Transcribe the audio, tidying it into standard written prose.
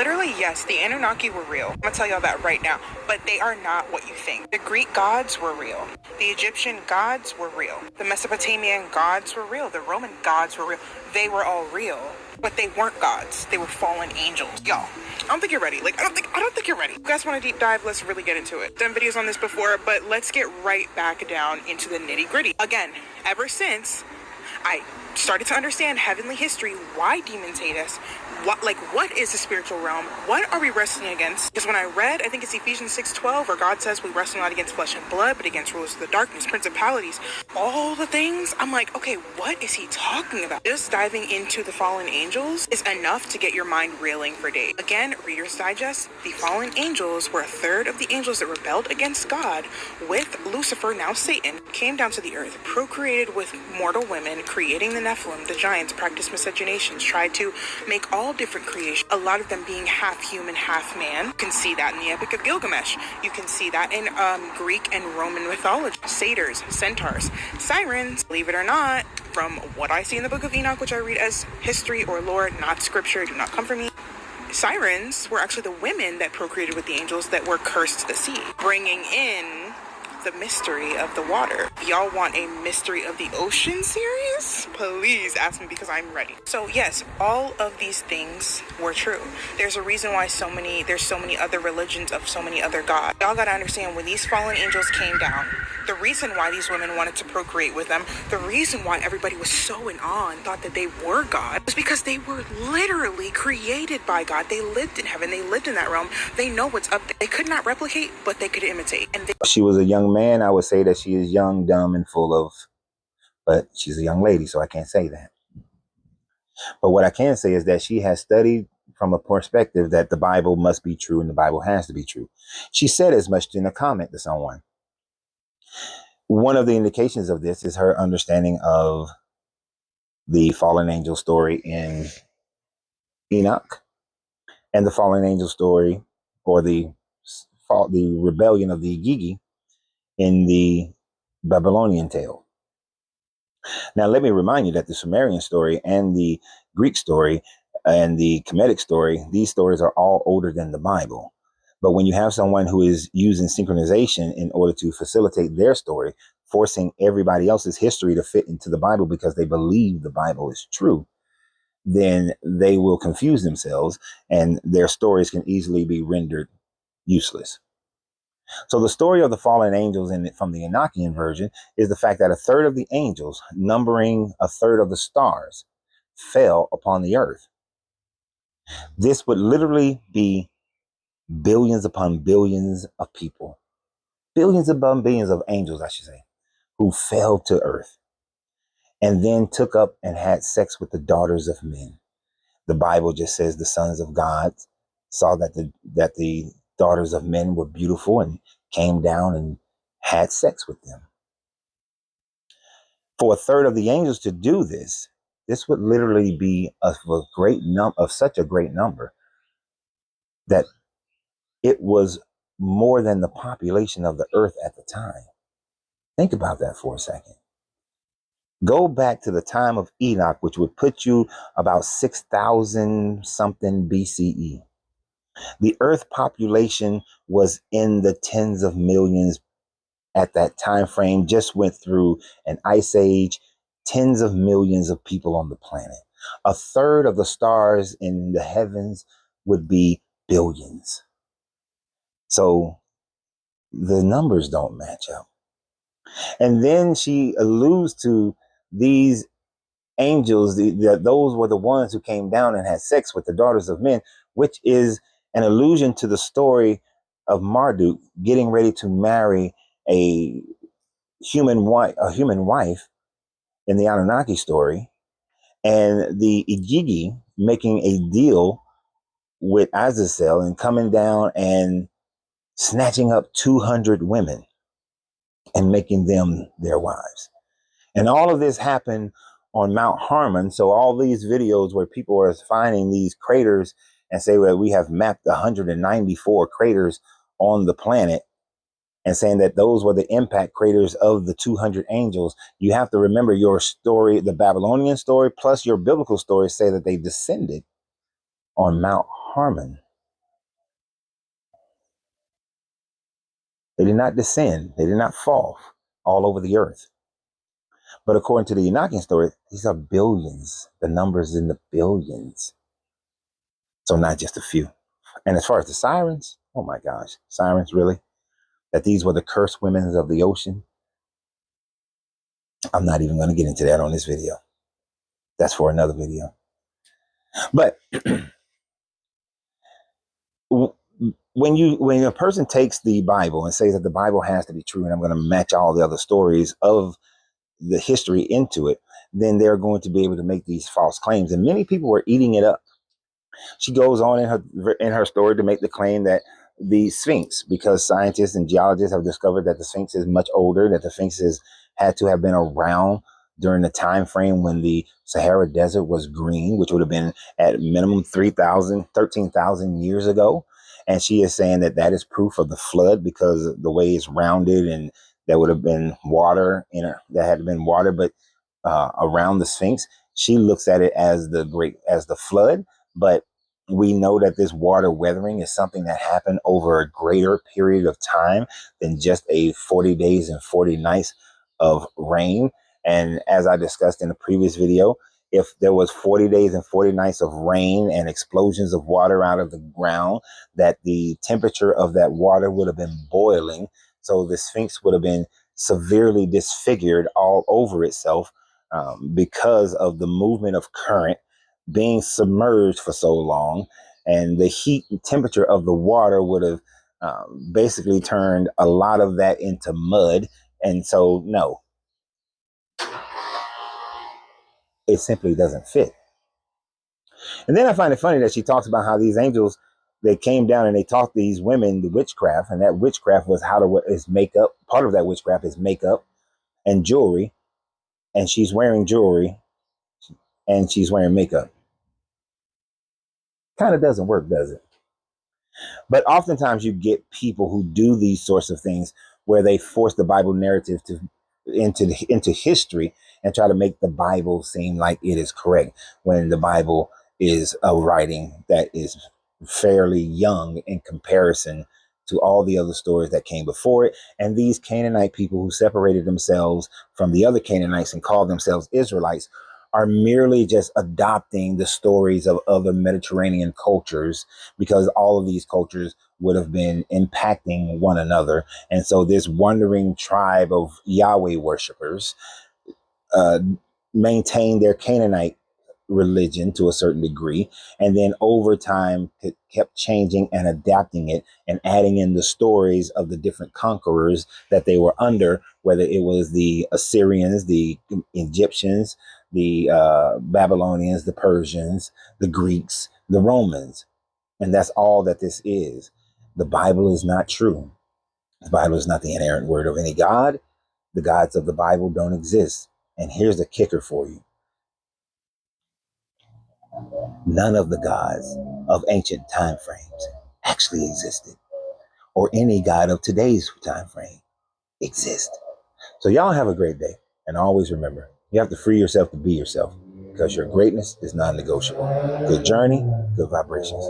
Literally, yes, the Anunnaki were real. I'm gonna tell y'all that right now, but they are not what you think. The Greek gods were real. The Egyptian gods were real. The Mesopotamian gods were real. The Roman gods were real. They were all real, but they weren't gods. They were fallen angels. Y'all, I don't think you're ready. Like, I don't think you're ready. If you guys want a deep dive, let's really get into it. Done videos on this before, but let's get right back down into the nitty gritty. Again, ever since I started to understand heavenly history, why demons hate us, what is the spiritual realm? What are we wrestling against? Because when I read, I think it's Ephesians 6:12, where God says we wrestle not against flesh and blood, but against rulers of the darkness, principalities, all the things, I'm like, okay, what is he talking about? Just diving into the fallen angels is enough to get your mind reeling for days. Again, Reader's Digest, the fallen angels were a third of the angels that rebelled against God with Lucifer, now Satan, came down to the earth, procreated with mortal women, creating the Nephilim, the giants, practiced miscegenations, tried to make all different creation, a lot of them being half human, half man. You can see that in the Epic of Gilgamesh. You can see that in Greek and Roman mythology. Satyrs, centaurs, sirens, believe it or not, from what I see in the Book of Enoch, which I read as history or lore, not scripture, do not come for me. Sirens were actually the women that procreated with the angels that were cursed to the sea, bringing in the mystery of the water. If y'all want a mystery of the ocean series, please ask me because I'm ready. So yes, all of these things were true. There's a reason why there's so many other religions of so many other gods. Y'all gotta understand, when these fallen angels came down, the reason why these women wanted to procreate with them, the reason why everybody was so in awe and thought that they were God, was because they were literally created by God. They lived in heaven. They lived in that realm. They know what's up there. They could not replicate, but they could imitate. And she was a young man, I would say that she is young, dumb, and full of, but she's a young lady, so I can't say that. But what I can say is that she has studied from a perspective that the Bible must be true and the Bible has to be true. She said as much in a comment to someone. One of the indications of this is her understanding of the fallen angel story in Enoch and the fallen angel story, or the rebellion of the Igigi in the Babylonian tale. Now, let me remind you that the Sumerian story and the Greek story and the Kemetic story, these stories are all older than the Bible. But when you have someone who is using synchronization in order to facilitate their story, forcing everybody else's history to fit into the Bible because they believe the Bible is true, then they will confuse themselves and their stories can easily be rendered useless. So the story of the fallen angels from the Enochian version is the fact that a third of the angels, numbering a third of the stars, fell upon the earth. This would literally be billions upon billions of people, billions upon billions of angels, I should say, who fell to earth and then took up and had sex with the daughters of men. The Bible just says the sons of God saw that the daughters of men were beautiful and came down and had sex with them. For a third of the angels to do this, this would literally be of such a great number that it was more than the population of the earth at the time. Think about that for a second. Go back to the time of Enoch, which would put you about 6,000 something BCE. The earth population was in the tens of millions at that time frame, just went through an ice age, tens of millions of people on the planet. A third of the stars in the heavens would be billions. So the numbers don't match up. And then she alludes to these angels, those were the ones who came down and had sex with the daughters of men, which is an allusion to the story of Marduk getting ready to marry a human wife in the Anunnaki story, and the Igigi making a deal with Azazel and coming down and snatching up 200 women and making them their wives. And all of this happened on Mount Harmon. So all these videos where people are finding these craters and say, well, we have mapped 194 craters on the planet, and saying that those were the impact craters of the 200 angels. You have to remember your story, the Babylonian story, plus your biblical story say that they descended on Mount Harmon. They did not descend. They did not fall all over the earth. But according to the Enochian story, these are billions. The numbers in the billions. So not just a few. And as far as the sirens, oh my gosh, sirens, really? That these were the cursed women of the ocean? I'm not even going to get into that on this video. That's for another video. But when a person takes the Bible and says that the Bible has to be true, and I'm going to match all the other stories of the history into it, then they're going to be able to make these false claims. And many people are eating it up. She goes on in her story to make the claim that the Sphinx, because scientists and geologists have discovered that the Sphinx is much older, that the Sphinx had to have been around during the time frame when the Sahara Desert was green, which would have been at minimum 13,000 years ago. And she is saying that that is proof of the flood because the way it's rounded, and there would have been water in it. There had been water, but around the Sphinx, she looks at it as the flood. But we know that this water weathering is something that happened over a greater period of time than just a 40 days and 40 nights of rain. And as I discussed in a previous video, if there was 40 days and 40 nights of rain and explosions of water out of the ground, that the temperature of that water would have been boiling. So the Sphinx would have been severely disfigured all over itself because of the movement of current being submerged for so long, and the heat and temperature of the water would have basically turned a lot of that into mud. And so, no, it simply doesn't fit. And then I find it funny that she talks about how these angels, they came down and they taught these women the witchcraft, and that witchcraft was how to is makeup. Part of that witchcraft is makeup and jewelry, and she's wearing jewelry and she's wearing makeup. Kind of doesn't work, does it? But oftentimes you get people who do these sorts of things where they force the Bible narrative into history and try to make the Bible seem like it is correct, when the Bible is a writing that is fairly young in comparison to all the other stories that came before it. And these Canaanite people who separated themselves from the other Canaanites and called themselves Israelites are merely just adopting the stories of other Mediterranean cultures, because all of these cultures would have been impacting one another. And so this wandering tribe of Yahweh worshipers uh, maintained their Canaanite religion to a certain degree, and then over time it kept changing and adapting it and adding in the stories of the different conquerors that they were under, whether it was the Assyrians, the Egyptians, the Babylonians, the Persians, the Greeks, the Romans. And that's all that this is. The Bible is not true. The Bible is not the inerrant word of any God. The gods of the Bible don't exist. And here's the kicker for you. None of the gods of ancient time frames actually existed, or any god of today's time frame exists. So y'all have a great day, and always remember, you have to free yourself to be yourself, because your greatness is non-negotiable. Good journey, good vibrations.